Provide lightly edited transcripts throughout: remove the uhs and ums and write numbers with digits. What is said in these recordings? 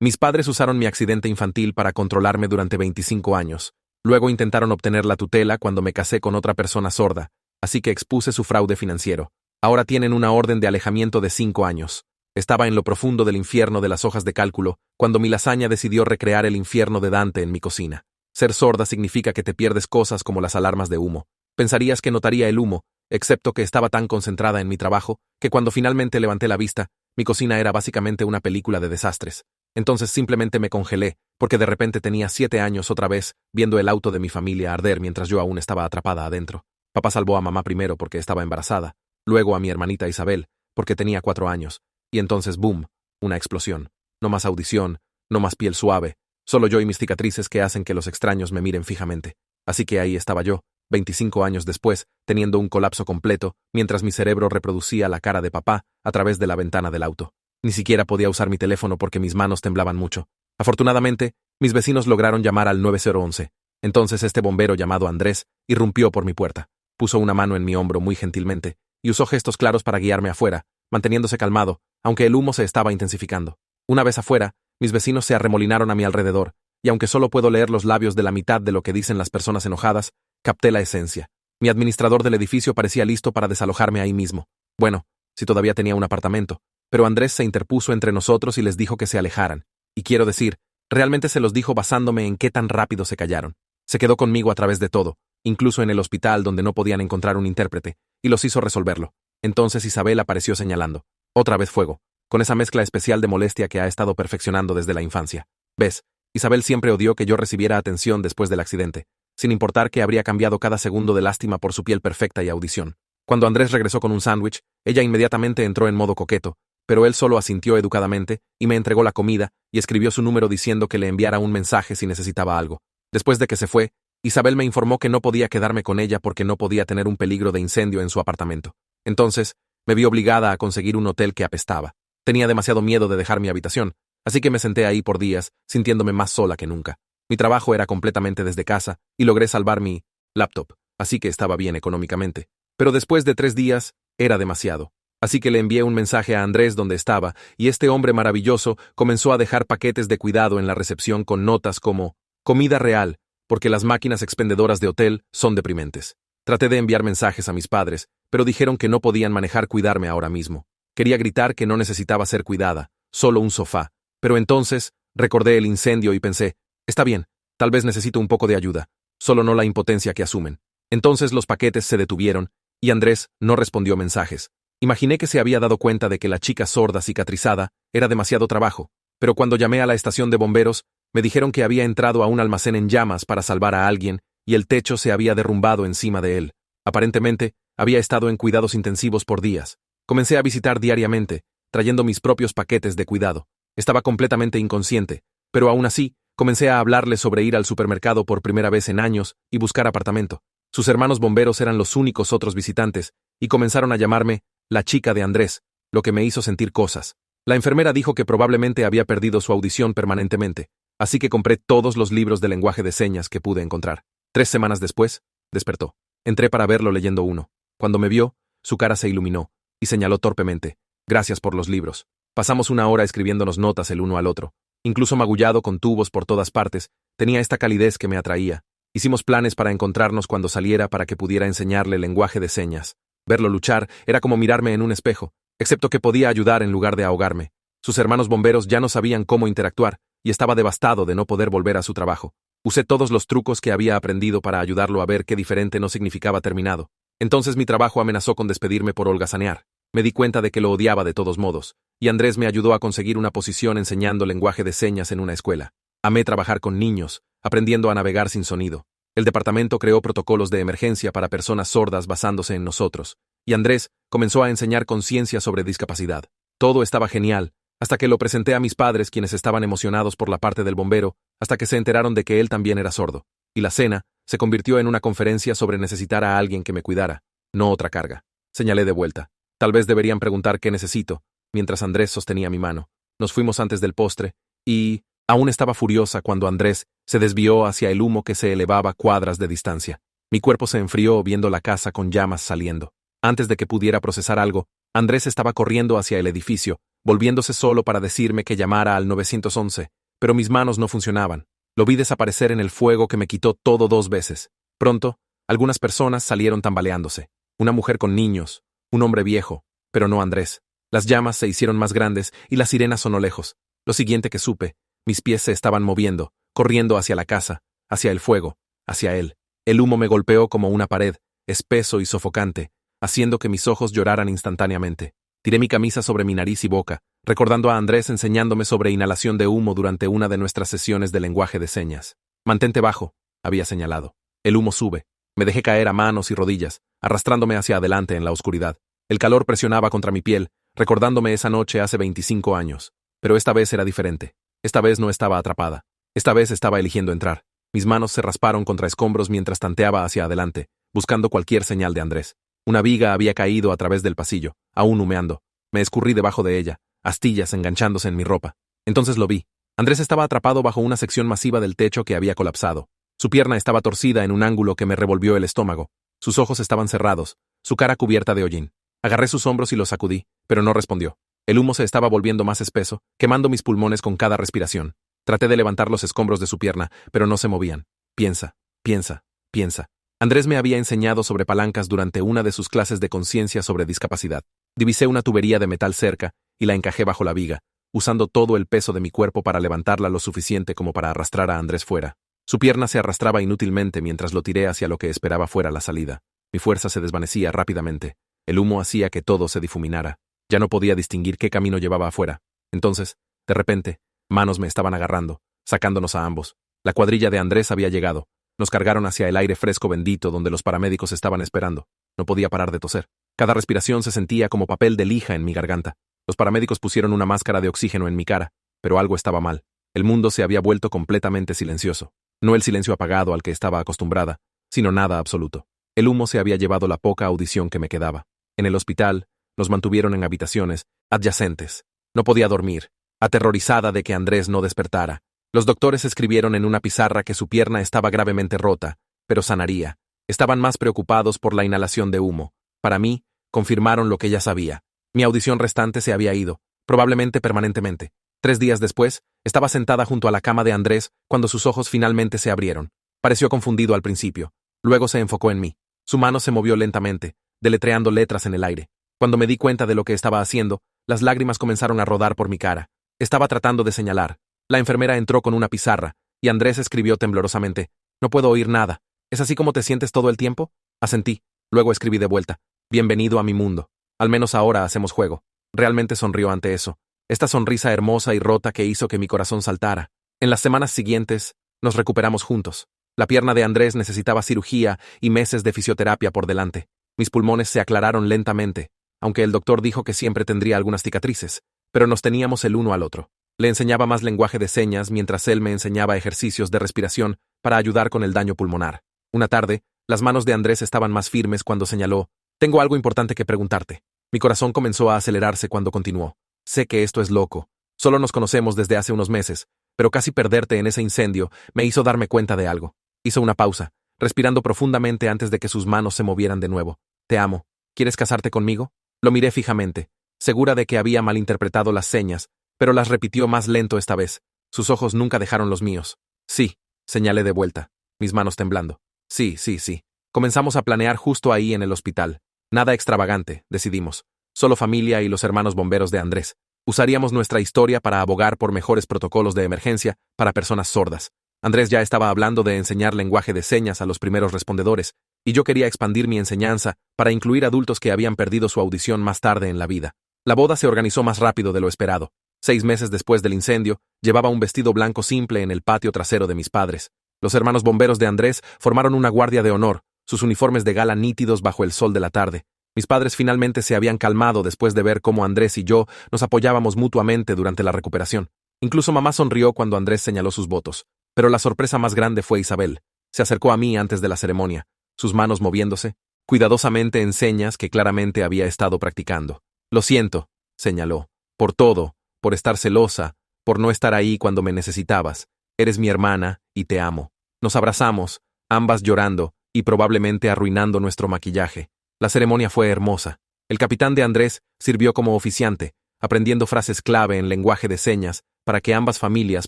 Mis padres usaron mi accidente infantil para controlarme durante 25 años. Luego intentaron obtener la tutela cuando me casé con otra persona sorda, así que expuse su fraude financiero. Ahora tienen una orden de alejamiento de 5 años. Estaba en lo profundo del infierno de las hojas de cálculo cuando mi lasaña decidió recrear el infierno de Dante en mi cocina. Ser sorda significa que te pierdes cosas como las alarmas de humo. Pensarías que notaría el humo, excepto que estaba tan concentrada en mi trabajo que cuando finalmente levanté la vista, mi cocina era básicamente una película de desastres. Entonces simplemente me congelé, porque de repente tenía 7 años otra vez, viendo el auto de mi familia arder mientras yo aún estaba atrapada adentro. Papá salvó a mamá primero porque estaba embarazada, luego a mi hermanita Isabel, porque tenía 4 años, y entonces ¡boom! Una explosión. No más audición, no más piel suave, solo yo y mis cicatrices que hacen que los extraños me miren fijamente. Así que ahí estaba yo, 25 años después, teniendo un colapso completo, mientras mi cerebro reproducía la cara de papá a través de la ventana del auto. Ni siquiera podía usar mi teléfono porque mis manos temblaban mucho. Afortunadamente, mis vecinos lograron llamar al 9011. Entonces este bombero llamado Andrés irrumpió por mi puerta, puso una mano en mi hombro muy gentilmente y usó gestos claros para guiarme afuera, manteniéndose calmado, aunque el humo se estaba intensificando. Una vez afuera, mis vecinos se arremolinaron a mi alrededor, y aunque solo puedo leer los labios de la mitad de lo que dicen las personas enojadas, capté la esencia. Mi administrador del edificio parecía listo para desalojarme ahí mismo. Bueno, si todavía tenía un apartamento. Pero Andrés se interpuso entre nosotros y les dijo que se alejaran. Y quiero decir, realmente se los dijo basándome en qué tan rápido se callaron. Se quedó conmigo a través de todo, incluso en el hospital donde no podían encontrar un intérprete, y los hizo resolverlo. Entonces Isabel apareció señalando. Otra vez fuego, con esa mezcla especial de molestia que ha estado perfeccionando desde la infancia. ¿Ves? Isabel siempre odió que yo recibiera atención después del accidente, sin importar que habría cambiado cada segundo de lástima por su piel perfecta y audición. Cuando Andrés regresó con un sándwich, ella inmediatamente entró en modo coqueto, pero él solo asintió educadamente y me entregó la comida y escribió su número diciendo que le enviara un mensaje si necesitaba algo. Después de que se fue, Isabel me informó que no podía quedarme con ella porque no podía tener un peligro de incendio en su apartamento. Entonces, me vi obligada a conseguir un hotel que apestaba. Tenía demasiado miedo de dejar mi habitación, así que me senté ahí por días, sintiéndome más sola que nunca. Mi trabajo era completamente desde casa y logré salvar mi laptop, así que estaba bien económicamente. Pero después de 3 días, era demasiado. Así que le envié un mensaje a Andrés donde estaba, y este hombre maravilloso comenzó a dejar paquetes de cuidado en la recepción con notas como comida real, porque las máquinas expendedoras de hotel son deprimentes. Traté de enviar mensajes a mis padres, pero dijeron que no podían manejar cuidarme ahora mismo. Quería gritar que no necesitaba ser cuidada, solo un sofá. Pero entonces, recordé el incendio y pensé, está bien, tal vez necesito un poco de ayuda, solo no la impotencia que asumen. Entonces los paquetes se detuvieron, y Andrés no respondió mensajes. Imaginé que se había dado cuenta de que la chica sorda cicatrizada era demasiado trabajo, pero cuando llamé a la estación de bomberos, me dijeron que había entrado a un almacén en llamas para salvar a alguien y el techo se había derrumbado encima de él. Aparentemente, había estado en cuidados intensivos por días. Comencé a visitar diariamente, trayendo mis propios paquetes de cuidado. Estaba completamente inconsciente, pero aún así, comencé a hablarle sobre ir al supermercado por primera vez en años y buscar apartamento. Sus hermanos bomberos eran los únicos otros visitantes, y comenzaron a llamarme la chica de Andrés, lo que me hizo sentir cosas. La enfermera dijo que probablemente había perdido su audición permanentemente, así que compré todos los libros de lenguaje de señas que pude encontrar. 3 semanas después, despertó. Entré para verlo leyendo uno. Cuando me vio, su cara se iluminó, y señaló torpemente, gracias por los libros. Pasamos 1 hora escribiéndonos notas el uno al otro. Incluso magullado con tubos por todas partes, tenía esta calidez que me atraía. Hicimos planes para encontrarnos cuando saliera para que pudiera enseñarle lenguaje de señas. Verlo luchar era como mirarme en un espejo, excepto que podía ayudar en lugar de ahogarme. Sus hermanos bomberos ya no sabían cómo interactuar, y estaba devastado de no poder volver a su trabajo. Usé todos los trucos que había aprendido para ayudarlo a ver qué diferente no significaba terminado. Entonces mi trabajo amenazó con despedirme por holgazanear. Me di cuenta de que lo odiaba de todos modos, y Andrés me ayudó a conseguir una posición enseñando lenguaje de señas en una escuela. Amé trabajar con niños, aprendiendo a navegar sin sonido. El departamento creó protocolos de emergencia para personas sordas basándose en nosotros, y Andrés comenzó a enseñar conciencia sobre discapacidad. Todo estaba genial, hasta que lo presenté a mis padres, quienes estaban emocionados por la parte del bombero, hasta que se enteraron de que él también era sordo. Y la cena se convirtió en una conferencia sobre necesitar a alguien que me cuidara, no otra carga. Señalé de vuelta. Tal vez deberían preguntar qué necesito, mientras Andrés sostenía mi mano. Nos fuimos antes del postre, y aún estaba furiosa cuando Andrés se desvió hacia el humo que se elevaba cuadras de distancia. Mi cuerpo se enfrió viendo la casa con llamas saliendo. Antes de que pudiera procesar algo, Andrés estaba corriendo hacia el edificio, volviéndose solo para decirme que llamara al 911, pero mis manos no funcionaban. Lo vi desaparecer en el fuego que me quitó todo 2 veces. Pronto, algunas personas salieron tambaleándose. Una mujer con niños, un hombre viejo, pero no Andrés. Las llamas se hicieron más grandes y la sirena sonó lejos. Lo siguiente que supe, mis pies se estaban moviendo, corriendo hacia la casa, hacia el fuego, hacia él. El humo me golpeó como una pared, espeso y sofocante, haciendo que mis ojos lloraran instantáneamente. Tiré mi camisa sobre mi nariz y boca, recordando a Andrés enseñándome sobre inhalación de humo durante una de nuestras sesiones de lenguaje de señas. Mantente bajo, había señalado. El humo sube. Me dejé caer a manos y rodillas, arrastrándome hacia adelante en la oscuridad. El calor presionaba contra mi piel, recordándome esa noche hace 25 años. Pero esta vez era diferente. Esta vez no estaba atrapada. Esta vez estaba eligiendo entrar. Mis manos se rasparon contra escombros mientras tanteaba hacia adelante, buscando cualquier señal de Andrés. Una viga había caído a través del pasillo, aún humeando. Me escurrí debajo de ella, astillas enganchándose en mi ropa. Entonces lo vi. Andrés estaba atrapado bajo una sección masiva del techo que había colapsado. Su pierna estaba torcida en un ángulo que me revolvió el estómago. Sus ojos estaban cerrados, su cara cubierta de hollín. Agarré sus hombros y los sacudí, pero no respondió. El humo se estaba volviendo más espeso, quemando mis pulmones con cada respiración. Traté de levantar los escombros de su pierna, pero no se movían. Piensa, piensa, piensa. Andrés me había enseñado sobre palancas durante una de sus clases de conciencia sobre discapacidad. Divisé una tubería de metal cerca y la encajé bajo la viga, usando todo el peso de mi cuerpo para levantarla lo suficiente como para arrastrar a Andrés fuera. Su pierna se arrastraba inútilmente mientras lo tiré hacia lo que esperaba fuera la salida. Mi fuerza se desvanecía rápidamente. El humo hacía que todo se difuminara. Ya no podía distinguir qué camino llevaba afuera. Entonces, de repente, manos me estaban agarrando, sacándonos a ambos. La cuadrilla de Andrés había llegado. Nos cargaron hacia el aire fresco bendito donde los paramédicos estaban esperando. No podía parar de toser. Cada respiración se sentía como papel de lija en mi garganta. Los paramédicos pusieron una máscara de oxígeno en mi cara, pero algo estaba mal. El mundo se había vuelto completamente silencioso. No el silencio apagado al que estaba acostumbrada, sino nada absoluto. El humo se había llevado la poca audición que me quedaba. En el hospital, nos mantuvieron en habitaciones adyacentes. No podía dormir, aterrorizada de que Andrés no despertara. Los doctores escribieron en una pizarra que su pierna estaba gravemente rota, pero sanaría. Estaban más preocupados por la inhalación de humo. Para mí, confirmaron lo que ya sabía. Mi audición restante se había ido, probablemente permanentemente. 3 días después, estaba sentada junto a la cama de Andrés cuando sus ojos finalmente se abrieron. Pareció confundido al principio. Luego se enfocó en mí. Su mano se movió lentamente, deletreando letras en el aire. Cuando me di cuenta de lo que estaba haciendo, las lágrimas comenzaron a rodar por mi cara. Estaba tratando de señalar. La enfermera entró con una pizarra, y Andrés escribió temblorosamente: «No puedo oír nada. ¿Es así como te sientes todo el tiempo?». Asentí. Luego escribí de vuelta: «Bienvenido a mi mundo. Al menos ahora hacemos juego». Realmente sonrió ante eso. Esta sonrisa hermosa y rota que hizo que mi corazón saltara. En las semanas siguientes, nos recuperamos juntos. La pierna de Andrés necesitaba cirugía y meses de fisioterapia por delante. Mis pulmones se aclararon lentamente, aunque el doctor dijo que siempre tendría algunas cicatrices, pero nos teníamos el uno al otro. Le enseñaba más lenguaje de señas mientras él me enseñaba ejercicios de respiración para ayudar con el daño pulmonar. Una tarde, las manos de Andrés estaban más firmes cuando señaló: «Tengo algo importante que preguntarte». Mi corazón comenzó a acelerarse cuando continuó: «Sé que esto es loco. Solo nos conocemos desde hace unos meses, pero casi perderte en ese incendio me hizo darme cuenta de algo». Hizo una pausa, respirando profundamente antes de que sus manos se movieran de nuevo. «Te amo. ¿Quieres casarte conmigo?». Lo miré fijamente, segura de que había malinterpretado las señas, pero las repitió más lento esta vez. Sus ojos nunca dejaron los míos. «Sí», señalé de vuelta, mis manos temblando. «Sí, sí, sí». Comenzamos a planear justo ahí en el hospital. Nada extravagante, decidimos. Solo familia y los hermanos bomberos de Andrés. Usaríamos nuestra historia para abogar por mejores protocolos de emergencia para personas sordas. Andrés ya estaba hablando de enseñar lenguaje de señas a los primeros respondedores, y yo quería expandir mi enseñanza para incluir adultos que habían perdido su audición más tarde en la vida. La boda se organizó más rápido de lo esperado. 6 meses después del incendio, llevaba un vestido blanco simple en el patio trasero de mis padres. Los hermanos bomberos de Andrés formaron una guardia de honor, sus uniformes de gala nítidos bajo el sol de la tarde. Mis padres finalmente se habían calmado después de ver cómo Andrés y yo nos apoyábamos mutuamente durante la recuperación. Incluso mamá sonrió cuando Andrés señaló sus votos. Pero la sorpresa más grande fue Isabel. Se acercó a mí antes de la ceremonia, sus manos moviéndose, cuidadosamente en señas que claramente había estado practicando. «Lo siento», señaló, «por todo, por estar celosa, por no estar ahí cuando me necesitabas. Eres mi hermana y te amo». Nos abrazamos, ambas llorando y probablemente arruinando nuestro maquillaje. La ceremonia fue hermosa. El capitán de Andrés sirvió como oficiante, aprendiendo frases clave en lenguaje de señas para que ambas familias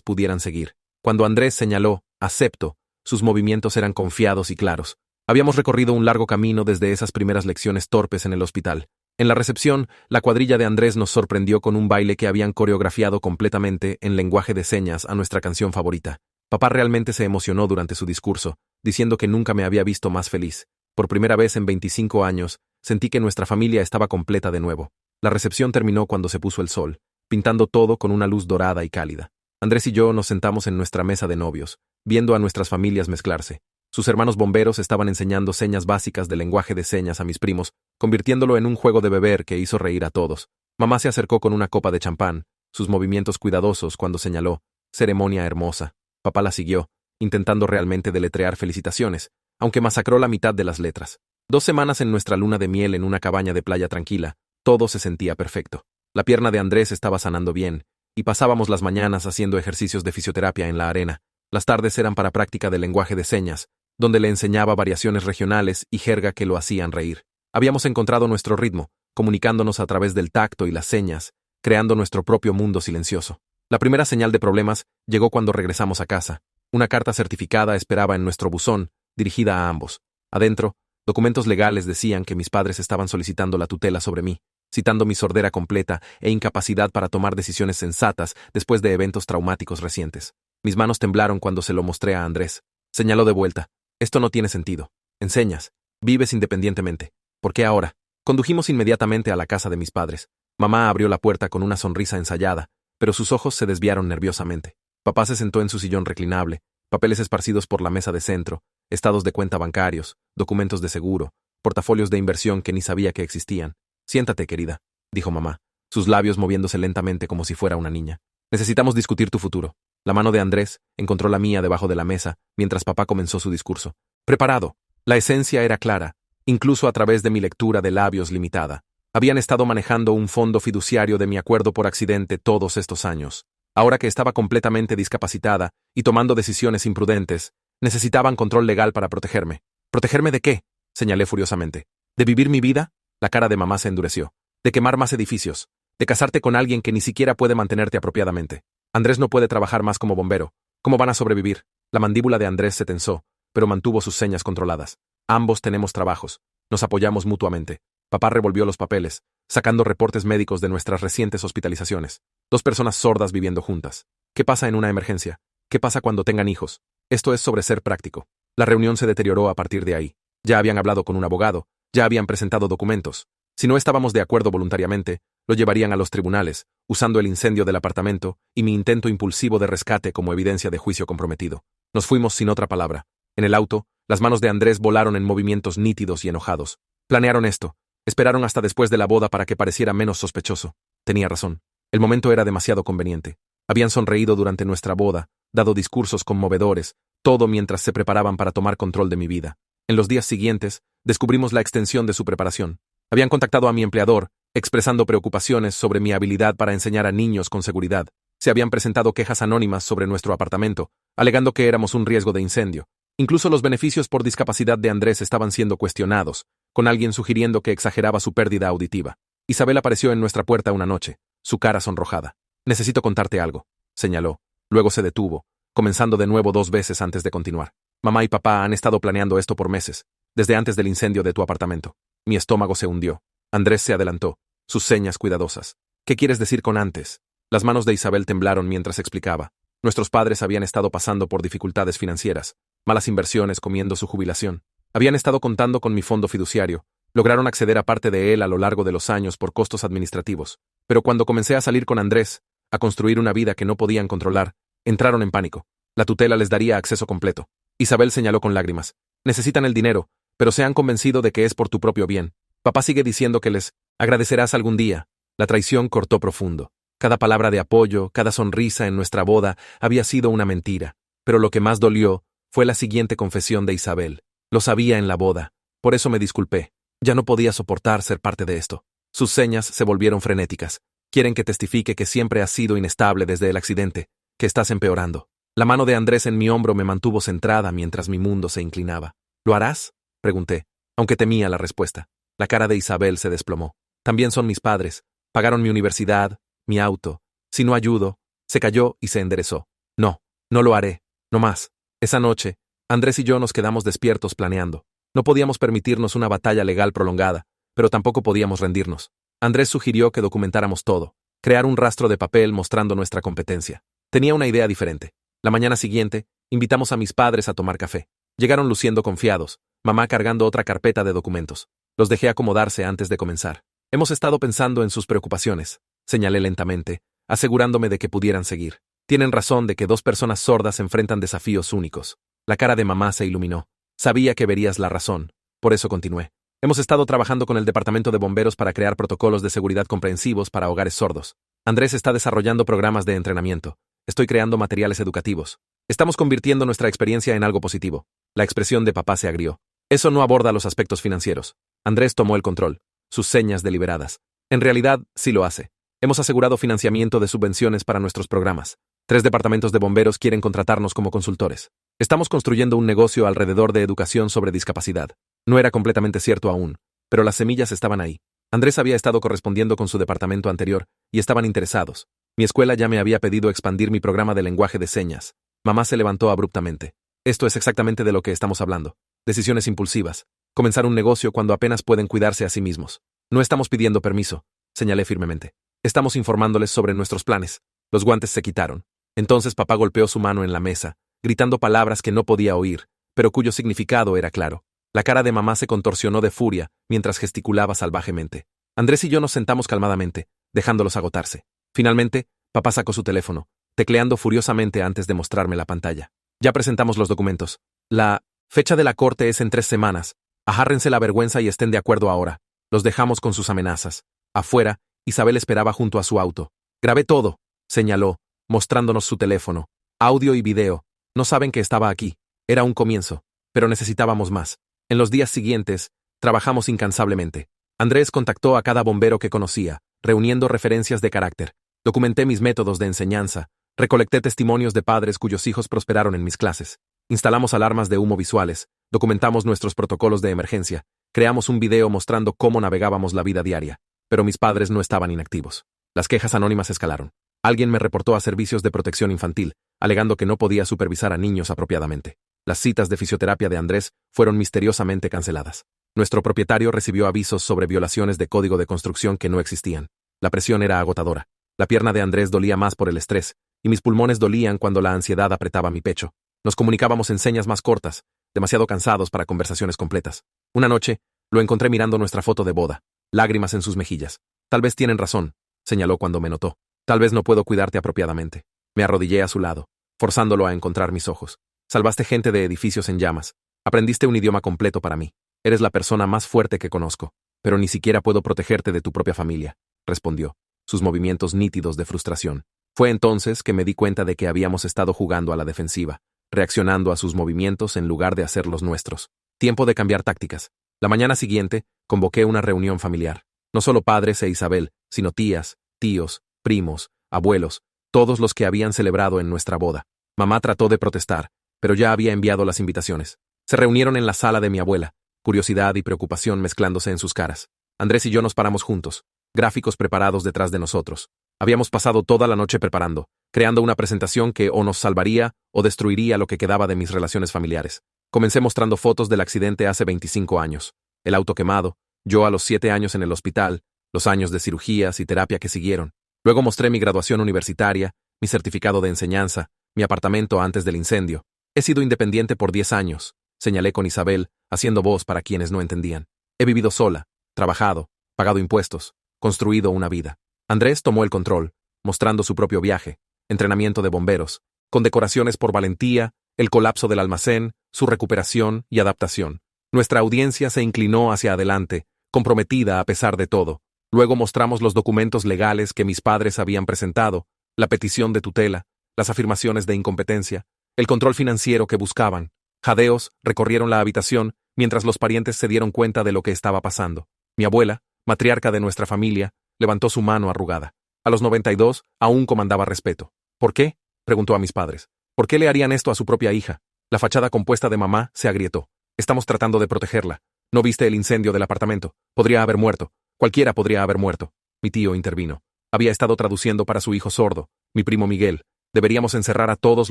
pudieran seguir. Cuando Andrés señaló, acepto, sus movimientos eran confiados y claros. Habíamos recorrido un largo camino desde esas primeras lecciones torpes en el hospital. En la recepción, la cuadrilla de Andrés nos sorprendió con un baile que habían coreografiado completamente en lenguaje de señas a nuestra canción favorita. Papá realmente se emocionó durante su discurso, diciendo que nunca me había visto más feliz. Por primera vez en 25 años, sentí que nuestra familia estaba completa de nuevo. La recepción terminó cuando se puso el sol, pintando todo con una luz dorada y cálida. Andrés y yo nos sentamos en nuestra mesa de novios, viendo a nuestras familias mezclarse. Sus hermanos bomberos estaban enseñando señas básicas de lenguaje de señas a mis primos, convirtiéndolo en un juego de beber que hizo reír a todos. Mamá se acercó con una copa de champán, sus movimientos cuidadosos cuando señaló, ceremonia hermosa. Papá la siguió, intentando realmente deletrear felicitaciones, aunque masacró la mitad de las letras. 2 semanas en nuestra luna de miel en una cabaña de playa tranquila, todo se sentía perfecto. La pierna de Andrés estaba sanando bien, y pasábamos las mañanas haciendo ejercicios de fisioterapia en la arena. Las tardes eran para práctica de lenguaje de señas, donde le enseñaba variaciones regionales y jerga que lo hacían reír. Habíamos encontrado nuestro ritmo, comunicándonos a través del tacto y las señas, creando nuestro propio mundo silencioso. La primera señal de problemas llegó cuando regresamos a casa. Una carta certificada esperaba en nuestro buzón, dirigida a ambos. Adentro, documentos legales decían que mis padres estaban solicitando la tutela sobre mí, citando mi sordera completa e incapacidad para tomar decisiones sensatas después de eventos traumáticos recientes. Mis manos temblaron cuando se lo mostré a Andrés. Señaló de vuelta. Esto no tiene sentido. Enseñas. Vives independientemente. ¿Por qué ahora? Condujimos inmediatamente a la casa de mis padres. Mamá abrió la puerta con una sonrisa ensayada, pero sus ojos se desviaron nerviosamente. Papá se sentó en su sillón reclinable, papeles esparcidos por la mesa de centro, estados de cuenta bancarios, documentos de seguro, portafolios de inversión que ni sabía que existían. Siéntate, querida, dijo mamá, sus labios moviéndose lentamente como si fuera una niña. Necesitamos discutir tu futuro. La mano de Andrés encontró la mía debajo de la mesa, mientras papá comenzó su discurso. Preparado. La esencia era clara, incluso a través de mi lectura de labios limitada. Habían estado manejando un fondo fiduciario de mi acuerdo por accidente todos estos años. Ahora que estaba completamente discapacitada y tomando decisiones imprudentes, necesitaban control legal para protegerme. ¿Protegerme de qué? Señalé furiosamente. ¿De vivir mi vida? La cara de mamá se endureció. ¿De quemar más edificios? ¿De casarte con alguien que ni siquiera puede mantenerte apropiadamente? Andrés no puede trabajar más como bombero. ¿Cómo van a sobrevivir? La mandíbula de Andrés se tensó, pero mantuvo sus señas controladas. Ambos tenemos trabajos. Nos apoyamos mutuamente. Papá revolvió los papeles, sacando reportes médicos de nuestras recientes hospitalizaciones. 2 personas sordas viviendo juntas. ¿Qué pasa en una emergencia? ¿Qué pasa cuando tengan hijos? Esto es sobre ser práctico. La reunión se deterioró a partir de ahí. Ya habían hablado con un abogado, ya habían presentado documentos. Si no estábamos de acuerdo voluntariamente, lo llevarían a los tribunales, usando el incendio del apartamento y mi intento impulsivo de rescate como evidencia de juicio comprometido. Nos fuimos sin otra palabra. En el auto, las manos de Andrés volaron en movimientos nítidos y enojados. Planearon esto. Esperaron hasta después de la boda para que pareciera menos sospechoso. Tenía razón. El momento era demasiado conveniente. Habían sonreído durante nuestra boda, dado discursos conmovedores, todo mientras se preparaban para tomar control de mi vida. En los días siguientes, descubrimos la extensión de su preparación. Habían contactado a mi empleador, expresando preocupaciones sobre mi habilidad para enseñar a niños con seguridad. Se habían presentado quejas anónimas sobre nuestro apartamento, alegando que éramos un riesgo de incendio. Incluso los beneficios por discapacidad de Andrés estaban siendo cuestionados, con alguien sugiriendo que exageraba su pérdida auditiva. Isabel apareció en nuestra puerta una noche, su cara sonrojada. Necesito contarte algo, señaló. Luego se detuvo, comenzando de nuevo 2 veces antes de continuar. Mamá y papá han estado planeando esto por meses, desde antes del incendio de tu apartamento. Mi estómago se hundió. Andrés se adelantó, sus señas cuidadosas. ¿Qué quieres decir con antes? Las manos de Isabel temblaron mientras explicaba. Nuestros padres habían estado pasando por dificultades financieras, malas inversiones comiendo su jubilación. Habían estado contando con mi fondo fiduciario. Lograron acceder a parte de él a lo largo de los años por costos administrativos. Pero cuando comencé a salir con Andrés, a construir una vida que no podían controlar, entraron en pánico. La tutela les daría acceso completo. Isabel señaló con lágrimas. Necesitan el dinero, pero se han convencido de que es por tu propio bien. Papá sigue diciendo que les agradecerás algún día. La traición cortó profundo. Cada palabra de apoyo, cada sonrisa en nuestra boda había sido una mentira. Pero lo que más dolió fue la siguiente confesión de Isabel. Lo sabía en la boda. Por eso me disculpé. Ya no podía soportar ser parte de esto. Sus señas se volvieron frenéticas. Quieren que testifique que siempre has sido inestable desde el accidente, que estás empeorando. La mano de Andrés en mi hombro me mantuvo centrada mientras mi mundo se inclinaba. ¿Lo harás? Pregunté, aunque temía la respuesta. La cara de Isabel se desplomó. También son mis padres. Pagaron mi universidad, mi auto. Si no ayudo, se cayó y se enderezó. No, no lo haré, no más. Esa noche, Andrés y yo nos quedamos despiertos planeando. No podíamos permitirnos una batalla legal prolongada, pero tampoco podíamos rendirnos. Andrés sugirió que documentáramos todo, crear un rastro de papel mostrando nuestra competencia. Tenía una idea diferente. La mañana siguiente, invitamos a mis padres a tomar café. Llegaron luciendo confiados, mamá cargando otra carpeta de documentos. Los dejé acomodarse antes de comenzar. Hemos estado pensando en sus preocupaciones, señalé lentamente, asegurándome de que pudieran seguir. Tienen razón de que dos personas sordas enfrentan desafíos únicos. La cara de mamá se iluminó. Sabía que verías la razón. Por eso continué. Hemos estado trabajando con el Departamento de Bomberos para crear protocolos de seguridad comprensivos para hogares sordos. Andrés está desarrollando programas de entrenamiento. Estoy creando materiales educativos. Estamos convirtiendo nuestra experiencia en algo positivo. La expresión de papá se agrió. Eso no aborda los aspectos financieros. Andrés tomó el control. Sus señas deliberadas. En realidad, sí lo hace. Hemos asegurado financiamiento de subvenciones para nuestros programas. 3 departamentos de bomberos quieren contratarnos como consultores. Estamos construyendo un negocio alrededor de educación sobre discapacidad. No era completamente cierto aún, pero las semillas estaban ahí. Andrés había estado correspondiendo con su departamento anterior y estaban interesados. Mi escuela ya me había pedido expandir mi programa de lenguaje de señas. Mamá se levantó abruptamente. Esto es exactamente de lo que estamos hablando. Decisiones impulsivas. Comenzar un negocio cuando apenas pueden cuidarse a sí mismos. No estamos pidiendo permiso, señalé firmemente. Estamos informándoles sobre nuestros planes. Los guantes se quitaron. Entonces papá golpeó su mano en la mesa, gritando palabras que no podía oír, pero cuyo significado era claro. La cara de mamá se contorsionó de furia mientras gesticulaba salvajemente. Andrés y yo nos sentamos calmadamente, dejándolos agotarse. Finalmente, papá sacó su teléfono, tecleando furiosamente antes de mostrarme la pantalla. Ya presentamos los documentos. La fecha de la corte es en 3 semanas. Ajárrense la vergüenza y estén de acuerdo ahora. Los dejamos con sus amenazas. Afuera, Isabel esperaba junto a su auto. Grabé todo, señaló, mostrándonos su teléfono. Audio y video. No saben que estaba aquí. Era un comienzo, pero necesitábamos más. En los días siguientes, trabajamos incansablemente. Andrés contactó a cada bombero que conocía, reuniendo referencias de carácter. Documenté mis métodos de enseñanza. Recolecté testimonios de padres cuyos hijos prosperaron en mis clases. Instalamos alarmas de humo visuales. Documentamos nuestros protocolos de emergencia. Creamos un video mostrando cómo navegábamos la vida diaria. Pero mis padres no estaban inactivos. Las quejas anónimas escalaron. Alguien me reportó a servicios de protección infantil, alegando que no podía supervisar a niños apropiadamente. Las citas de fisioterapia de Andrés fueron misteriosamente canceladas. Nuestro propietario recibió avisos sobre violaciones de código de construcción que no existían. La presión era agotadora. La pierna de Andrés dolía más por el estrés, y mis pulmones dolían cuando la ansiedad apretaba mi pecho. Nos comunicábamos en señas más cortas, demasiado cansados para conversaciones completas. Una noche, lo encontré mirando nuestra foto de boda, lágrimas en sus mejillas. Tal vez tienen razón, señaló cuando me notó. Tal vez no puedo cuidarte apropiadamente. Me arrodillé a su lado, forzándolo a encontrar mis ojos. Salvaste gente de edificios en llamas. Aprendiste un idioma completo para mí. Eres la persona más fuerte que conozco, pero ni siquiera puedo protegerte de tu propia familia, respondió, sus movimientos nítidos de frustración. Fue entonces que me di cuenta de que habíamos estado jugando a la defensiva, reaccionando a sus movimientos en lugar de hacer los nuestros. Tiempo de cambiar tácticas. La mañana siguiente, convoqué una reunión familiar. No solo padres e Isabel, sino tías, tíos, primos, abuelos, todos los que habían celebrado en nuestra boda. Mamá trató de protestar, pero ya había enviado las invitaciones. Se reunieron en la sala de mi abuela, curiosidad y preocupación mezclándose en sus caras. Andrés y yo nos paramos juntos, gráficos preparados detrás de nosotros. Habíamos pasado toda la noche preparando, creando una presentación que o nos salvaría o destruiría lo que quedaba de mis relaciones familiares. Comencé mostrando fotos del accidente hace 25 años, el auto quemado, yo a los 7 años en el hospital, los años de cirugías y terapia que siguieron. Luego mostré mi graduación universitaria, mi certificado de enseñanza, mi apartamento antes del incendio. He sido independiente por 10 años, señalé con Isabel, haciendo voz para quienes no entendían. He vivido sola, trabajado, pagado impuestos, construido una vida. Andrés tomó el control, mostrando su propio viaje, entrenamiento de bomberos, condecoraciones por valentía, el colapso del almacén, su recuperación y adaptación. Nuestra audiencia se inclinó hacia adelante, comprometida a pesar de todo. Luego mostramos los documentos legales que mis padres habían presentado, la petición de tutela, las afirmaciones de incompetencia, el control financiero que buscaban. Jadeos recorrieron la habitación mientras los parientes se dieron cuenta de lo que estaba pasando. Mi abuela, matriarca de nuestra familia, levantó su mano arrugada. A los 92 aún comandaba respeto. ¿Por qué?, preguntó a mis padres. ¿Por qué le harían esto a su propia hija? La fachada compuesta de mamá se agrietó. Estamos tratando de protegerla. ¿No viste el incendio del apartamento? Podría haber muerto. Cualquiera podría haber muerto. Mi tío intervino. Había estado traduciendo para su hijo sordo, mi primo Miguel. ¿Deberíamos encerrar a todos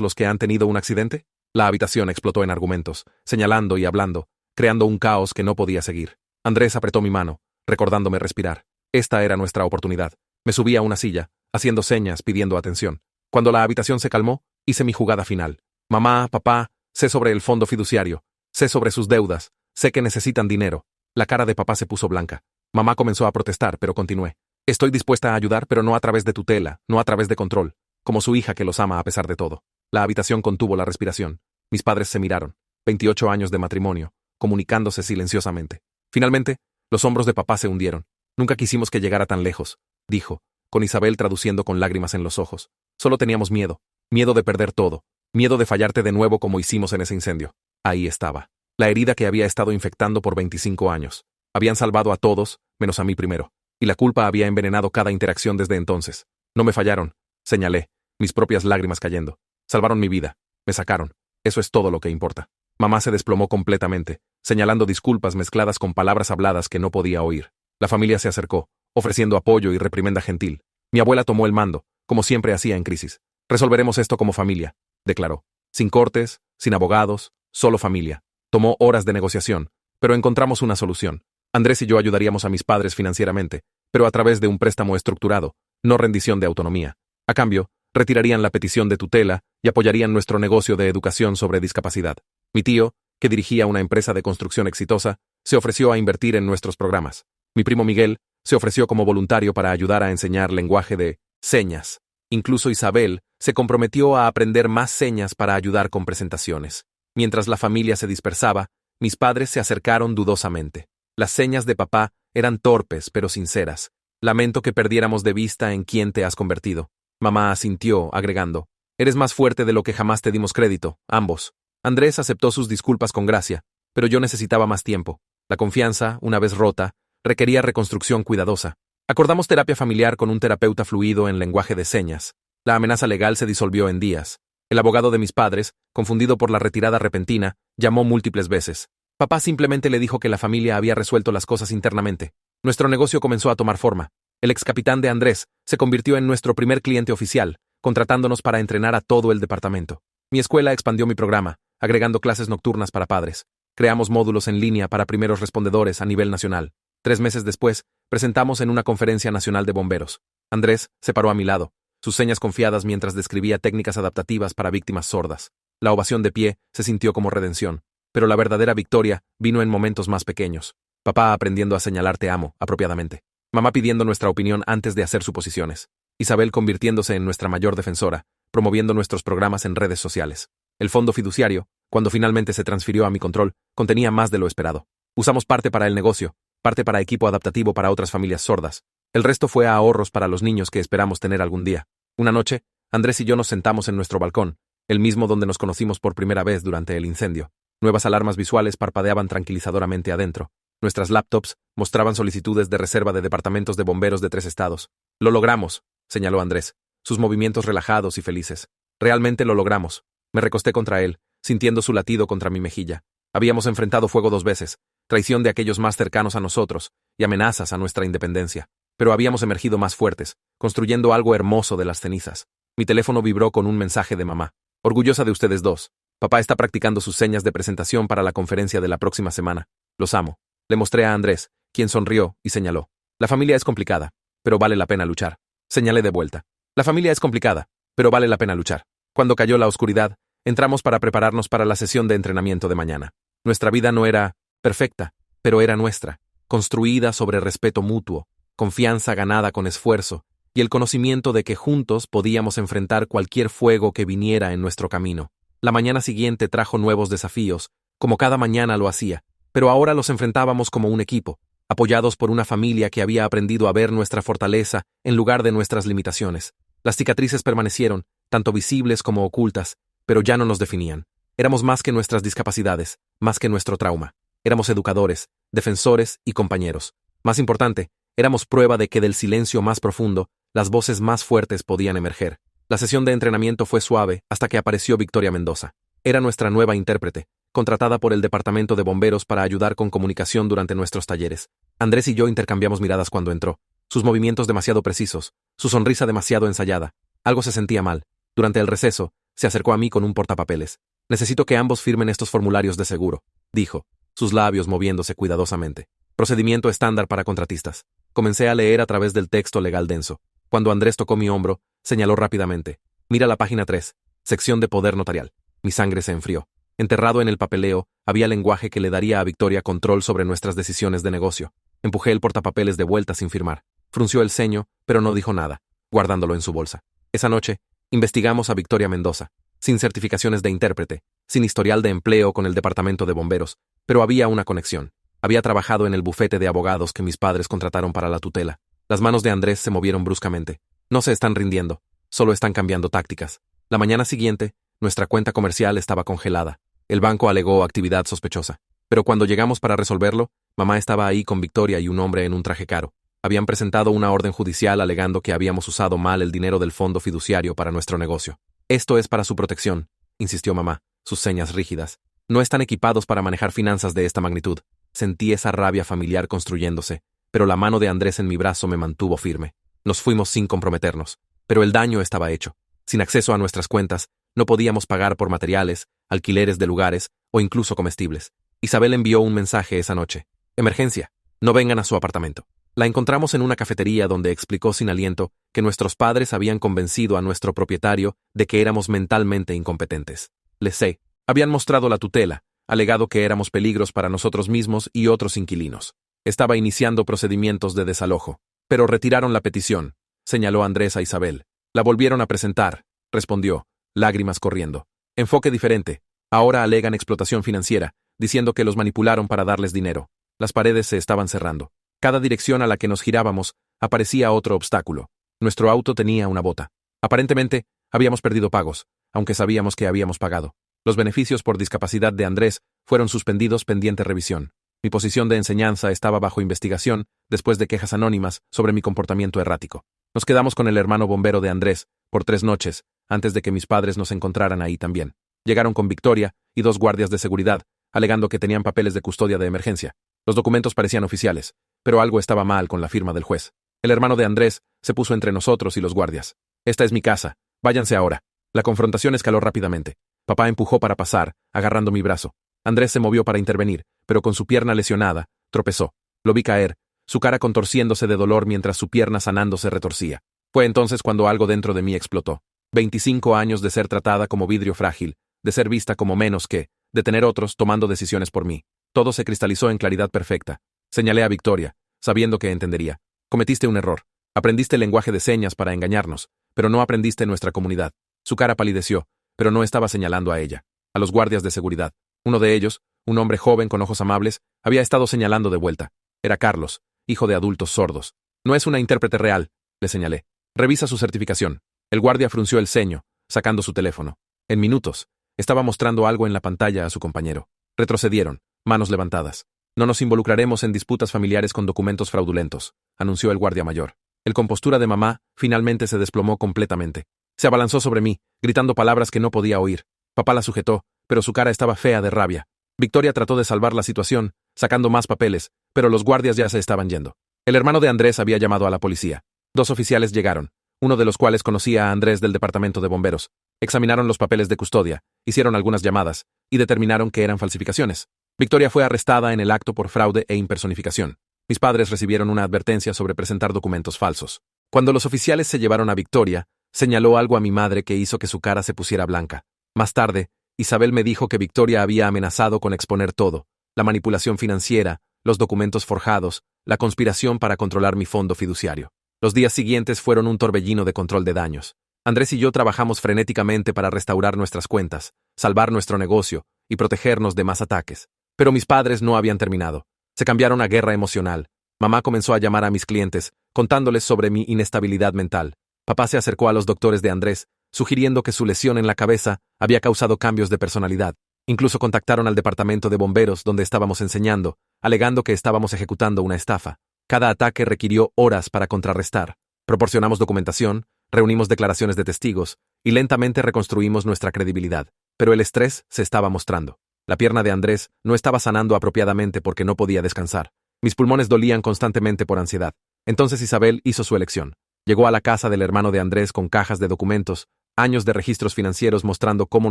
los que han tenido un accidente? La habitación explotó en argumentos, señalando y hablando, creando un caos que no podía seguir. Andrés apretó mi mano, recordándome respirar. Esta era nuestra oportunidad. Me subí a una silla, haciendo señas, pidiendo atención. Cuando la habitación se calmó, hice mi jugada final. Mamá, papá, sé sobre el fondo fiduciario, sé sobre sus deudas, sé que necesitan dinero. La cara de papá se puso blanca. Mamá comenzó a protestar, pero continué. Estoy dispuesta a ayudar, pero no a través de tutela, no a través de control, como su hija que los ama a pesar de todo. La habitación contuvo la respiración. Mis padres se miraron. 28 años de matrimonio, comunicándose silenciosamente. Finalmente, los hombros de papá se hundieron. Nunca quisimos que llegara tan lejos, dijo, con Isabel traduciendo con lágrimas en los ojos. Solo teníamos miedo, miedo de perder todo, miedo de fallarte de nuevo como hicimos en ese incendio. Ahí estaba, la herida que había estado infectando por 25 años. Habían salvado a todos, menos a mí primero, y la culpa había envenenado cada interacción desde entonces. No me fallaron, señalé, mis propias lágrimas cayendo. Salvaron mi vida, me sacaron. Eso es todo lo que importa. Mamá se desplomó completamente, señalando disculpas mezcladas con palabras habladas que no podía oír. La familia se acercó, ofreciendo apoyo y reprimenda gentil. Mi abuela tomó el mando, como siempre hacía en crisis. Resolveremos esto como familia, declaró. Sin cortes, sin abogados, solo familia. Tomó horas de negociación, pero encontramos una solución. Andrés y yo ayudaríamos a mis padres financieramente, pero a través de un préstamo estructurado, no rendición de autonomía. A cambio, retirarían la petición de tutela y apoyarían nuestro negocio de educación sobre discapacidad. Mi tío, que dirigía una empresa de construcción exitosa, se ofreció a invertir en nuestros programas. Mi primo Miguel se ofreció como voluntario para ayudar a enseñar lenguaje de señas. Incluso Isabel se comprometió a aprender más señas para ayudar con presentaciones. Mientras la familia se dispersaba, mis padres se acercaron dudosamente. Las señas de papá eran torpes pero sinceras. Lamento que perdiéramos de vista en quién te has convertido. Mamá asintió, agregando, eres más fuerte de lo que jamás te dimos crédito, ambos. Andrés aceptó sus disculpas con gracia, pero yo necesitaba más tiempo. La confianza, una vez rota, requería reconstrucción cuidadosa. Acordamos terapia familiar con un terapeuta fluido en lenguaje de señas. La amenaza legal se disolvió en días. El abogado de mis padres, confundido por la retirada repentina, llamó múltiples veces. Papá simplemente le dijo que la familia había resuelto las cosas internamente. Nuestro negocio comenzó a tomar forma. El ex capitán de Andrés se convirtió en nuestro primer cliente oficial, contratándonos para entrenar a todo el departamento. Mi escuela expandió mi programa, agregando clases nocturnas para padres. Creamos módulos en línea para primeros respondedores a nivel nacional. 3 meses después, presentamos en una conferencia nacional de bomberos. Andrés se paró a mi lado, sus señas confiadas mientras describía técnicas adaptativas para víctimas sordas. La ovación de pie se sintió como redención, pero la verdadera victoria vino en momentos más pequeños. Papá aprendiendo a señalar te amo apropiadamente. Mamá pidiendo nuestra opinión antes de hacer suposiciones. Isabel convirtiéndose en nuestra mayor defensora, promoviendo nuestros programas en redes sociales. El fondo fiduciario, cuando finalmente se transfirió a mi control, contenía más de lo esperado. Usamos parte para el negocio, parte para equipo adaptativo para otras familias sordas. El resto fue a ahorros para los niños que esperamos tener algún día. Una noche, Andrés y yo nos sentamos en nuestro balcón, el mismo donde nos conocimos por primera vez durante el incendio. Nuevas alarmas visuales parpadeaban tranquilizadoramente adentro. Nuestras laptops mostraban solicitudes de reserva de departamentos de bomberos de 3 estados. Lo logramos, señaló Andrés, sus movimientos relajados y felices. Realmente lo logramos. Me recosté contra él, sintiendo su latido contra mi mejilla. Habíamos enfrentado fuego 2 veces, traición de aquellos más cercanos a nosotros, y amenazas a nuestra independencia. Pero habíamos emergido más fuertes, construyendo algo hermoso de las cenizas. Mi teléfono vibró con un mensaje de mamá. Orgullosa de ustedes dos. Papá está practicando sus señas de presentación para la conferencia de la próxima semana. Los amo. Le mostré a Andrés, quien sonrió y señaló. La familia es complicada, pero vale la pena luchar. Señalé de vuelta. La familia es complicada, pero vale la pena luchar. Cuando cayó la oscuridad, entramos para prepararnos para la sesión de entrenamiento de mañana. Nuestra vida no era perfecta, pero era nuestra, construida sobre respeto mutuo, confianza ganada con esfuerzo, y el conocimiento de que juntos podíamos enfrentar cualquier fuego que viniera en nuestro camino. La mañana siguiente trajo nuevos desafíos, como cada mañana lo hacía, pero ahora los enfrentábamos como un equipo, apoyados por una familia que había aprendido a ver nuestra fortaleza en lugar de nuestras limitaciones. Las cicatrices permanecieron, tanto visibles como ocultas, pero ya no nos definían. Éramos más que nuestras discapacidades, más que nuestro trauma. Éramos educadores, defensores y compañeros. Más importante, éramos prueba de que del silencio más profundo, las voces más fuertes podían emerger. La sesión de entrenamiento fue suave hasta que apareció Victoria Mendoza. Era nuestra nueva intérprete, contratada por el departamento de bomberos para ayudar con comunicación durante nuestros talleres. Andrés y yo intercambiamos miradas cuando entró. sus movimientos demasiado precisos, su sonrisa demasiado ensayada. Algo se sentía mal. Durante el receso, se acercó a mí con un portapapeles. Necesito que ambos firmen estos formularios de seguro, dijo, sus labios moviéndose cuidadosamente. Procedimiento estándar para contratistas. Comencé a leer a través del texto legal denso. Cuando Andrés tocó mi hombro, señaló rápidamente. Mira la página 3, sección de poder notarial. Mi sangre se enfrió. Enterrado en el papeleo, había lenguaje que le daría a Victoria control sobre nuestras decisiones de negocio. Empujé el portapapeles de vuelta sin firmar. Frunció el ceño, pero no dijo nada, guardándolo en su bolsa. Esa noche, investigamos a Victoria Mendoza, sin certificaciones de intérprete, sin historial de empleo con el departamento de bomberos, pero había una conexión. Había trabajado en el bufete de abogados que mis padres contrataron para la tutela. Las manos de Andrés se movieron bruscamente. No se están rindiendo, solo están cambiando tácticas. La mañana siguiente, nuestra cuenta comercial estaba congelada. El banco alegó actividad sospechosa. Pero cuando llegamos para resolverlo, mamá estaba ahí con Victoria y un hombre en un traje caro. Habían presentado una orden judicial alegando que habíamos usado mal el dinero del fondo fiduciario para nuestro negocio. Esto es para su protección, insistió mamá, sus señas rígidas. No están equipados para manejar finanzas de esta magnitud. Sentí esa rabia familiar construyéndose, pero la mano de Andrés en mi brazo me mantuvo firme. Nos fuimos sin comprometernos, pero el daño estaba hecho. Sin acceso a nuestras cuentas, no podíamos pagar por materiales, alquileres de lugares o incluso comestibles. Isabel envió un mensaje esa noche. Emergencia, no vengan a su apartamento. La encontramos en una cafetería donde explicó sin aliento que nuestros padres habían convencido a nuestro propietario de que éramos mentalmente incompetentes. Les sé, habían mostrado la tutela, alegado que éramos peligros para nosotros mismos y otros inquilinos. Estaba iniciando procedimientos de desalojo, pero retiraron la petición, señaló Andrés a Isabel. La volvieron a presentar, respondió, lágrimas corriendo. Enfoque diferente. Ahora alegan explotación financiera, diciendo que los manipularon para darles dinero. Las paredes se estaban cerrando. Cada dirección a la que nos girábamos, aparecía otro obstáculo. Nuestro auto tenía una bota. Aparentemente, habíamos perdido pagos, aunque sabíamos que habíamos pagado. Los beneficios por discapacidad de Andrés fueron suspendidos pendiente revisión. Mi posición de enseñanza estaba bajo investigación después de quejas anónimas sobre mi comportamiento errático. Nos quedamos con el hermano bombero de Andrés por 3 noches, antes de que mis padres nos encontraran ahí también. Llegaron con Victoria y 2 guardias de seguridad, alegando que tenían papeles de custodia de emergencia. Los documentos parecían oficiales, pero algo estaba mal con la firma del juez. El hermano de Andrés se puso entre nosotros y los guardias. Esta es mi casa, váyanse ahora. La confrontación escaló rápidamente. Papá empujó para pasar, agarrando mi brazo. Andrés se movió para intervenir, pero con su pierna lesionada, tropezó. Lo vi caer, su cara contorciéndose de dolor mientras su pierna sanando se retorcía. Fue entonces cuando algo dentro de mí explotó. 25 años de ser tratada como vidrio frágil, de ser vista como menos que, de tener otros tomando decisiones por mí. Todo se cristalizó en claridad perfecta. Señalé a Victoria, sabiendo que entendería. Cometiste un error. Aprendiste el lenguaje de señas para engañarnos, pero no aprendiste nuestra comunidad. Su cara palideció, pero no estaba señalando a ella. A los guardias de seguridad. Uno de ellos, un hombre joven con ojos amables, había estado señalando de vuelta. Era Carlos, hijo de adultos sordos. No es una intérprete real, le señalé. Revisa su certificación. El guardia frunció el ceño, sacando su teléfono. En minutos, estaba mostrando algo en la pantalla a su compañero. Retrocedieron, manos levantadas. No nos involucraremos en disputas familiares con documentos fraudulentos, anunció el guardia mayor. El compostura de mamá finalmente se desplomó completamente. Se abalanzó sobre mí, gritando palabras que no podía oír. Papá la sujetó, pero su cara estaba fea de rabia. Victoria trató de salvar la situación, sacando más papeles, pero los guardias ya se estaban yendo. El hermano de Andrés había llamado a la policía. 2 oficiales llegaron, uno de los cuales conocía a Andrés del departamento de bomberos. Examinaron los papeles de custodia, hicieron algunas llamadas, y determinaron que eran falsificaciones. Victoria fue arrestada en el acto por fraude e impersonificación. Mis padres recibieron una advertencia sobre presentar documentos falsos. Cuando los oficiales se llevaron a Victoria, señaló algo a mi madre que hizo que su cara se pusiera blanca. Más tarde, Isabel me dijo que Victoria había amenazado con exponer todo: la manipulación financiera, los documentos forjados, la conspiración para controlar mi fondo fiduciario. Los días siguientes fueron un torbellino de control de daños. Andrés y yo trabajamos frenéticamente para restaurar nuestras cuentas, salvar nuestro negocio y protegernos de más ataques. Pero mis padres no habían terminado. Se cambiaron a guerra emocional. Mamá comenzó a llamar a mis clientes, contándoles sobre mi inestabilidad mental. Papá se acercó a los doctores de Andrés, sugiriendo que su lesión en la cabeza había causado cambios de personalidad. Incluso contactaron al departamento de bomberos donde estábamos enseñando, alegando que estábamos ejecutando una estafa. Cada ataque requirió horas para contrarrestar. Proporcionamos documentación, reunimos declaraciones de testigos y lentamente reconstruimos nuestra credibilidad. Pero el estrés se estaba mostrando. La pierna de Andrés no estaba sanando apropiadamente porque no podía descansar. Mis pulmones dolían constantemente por ansiedad. Entonces Isabel hizo su elección. Llegó a la casa del hermano de Andrés con cajas de documentos, años de registros financieros mostrando cómo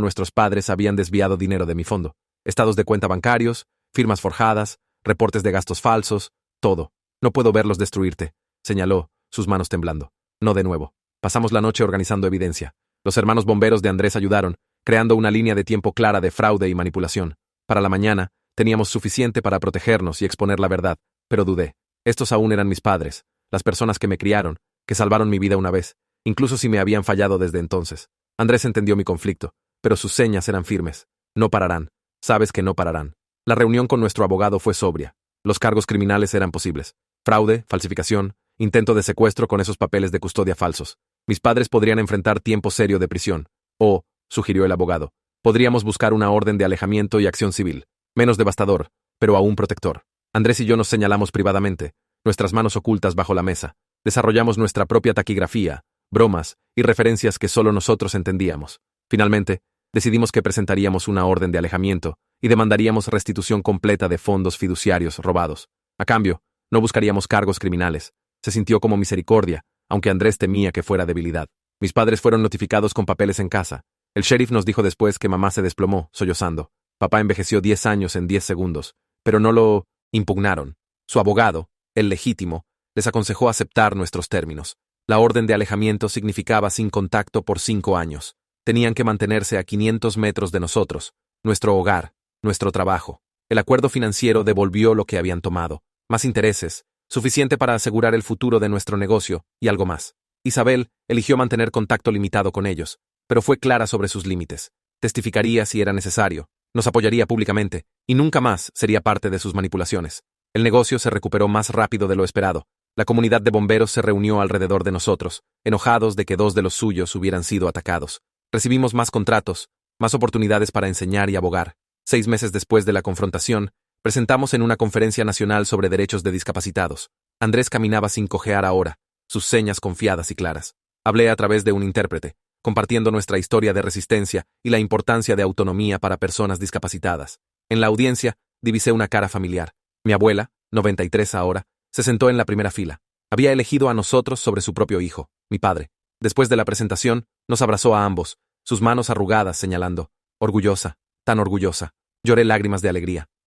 nuestros padres habían desviado dinero de mi fondo, estados de cuenta bancarios, firmas forjadas, reportes de gastos falsos, todo. No puedo verlos destruirte, señaló, sus manos temblando. No de nuevo. Pasamos la noche organizando evidencia. Los hermanos bomberos de Andrés ayudaron, creando una línea de tiempo clara de fraude y manipulación. Para la mañana, teníamos suficiente para protegernos y exponer la verdad, pero dudé. Estos aún eran mis padres, las personas que me criaron, que salvaron mi vida una vez, incluso si me habían fallado desde entonces. Andrés entendió mi conflicto, pero sus señas eran firmes. No pararán. Sabes que no pararán. La reunión con nuestro abogado fue sobria. Los cargos criminales eran posibles. Fraude, falsificación, intento de secuestro con esos papeles de custodia falsos. Mis padres podrían enfrentar tiempo serio de prisión. O, sugirió el abogado, podríamos buscar una orden de alejamiento y acción civil. Menos devastador, pero aún protector. Andrés y yo nos señalamos privadamente, nuestras manos ocultas bajo la mesa. Desarrollamos nuestra propia taquigrafía, bromas y referencias que solo nosotros entendíamos. Finalmente, decidimos que presentaríamos una orden de alejamiento y demandaríamos restitución completa de fondos fiduciarios robados. A cambio, no buscaríamos cargos criminales. Se sintió como misericordia, aunque Andrés temía que fuera debilidad. Mis padres fueron notificados con papeles en casa. El sheriff nos dijo después que mamá se desplomó, sollozando. Papá envejeció 10 años en 10 segundos, pero no lo impugnaron. Su abogado, el legítimo, les aconsejó aceptar nuestros términos. La orden de alejamiento significaba sin contacto por 5 años. Tenían que mantenerse a 500 metros de nosotros, nuestro hogar, nuestro trabajo. El acuerdo financiero devolvió lo que habían tomado, más intereses, suficiente para asegurar el futuro de nuestro negocio, y algo más. Isabel eligió mantener contacto limitado con ellos, pero fue clara sobre sus límites. Testificaría si era necesario, nos apoyaría públicamente, y nunca más sería parte de sus manipulaciones. El negocio se recuperó más rápido de lo esperado. La comunidad de bomberos se reunió alrededor de nosotros, enojados de que 2 de los suyos hubieran sido atacados. Recibimos más contratos, más oportunidades para enseñar y abogar. 6 meses después de la confrontación, presentamos en una conferencia nacional sobre derechos de discapacitados. Andrés caminaba sin cojear ahora, sus señas confiadas y claras. Hablé a través de un intérprete, compartiendo nuestra historia de resistencia y la importancia de autonomía para personas discapacitadas. En la audiencia, divisé una cara familiar. Mi abuela, 93 ahora, se sentó en la primera fila. Había elegido a nosotros sobre su propio hijo, mi padre. Después de la presentación, nos abrazó a ambos, sus manos arrugadas señalando, orgullosa, tan orgullosa. Lloré lágrimas de alegría.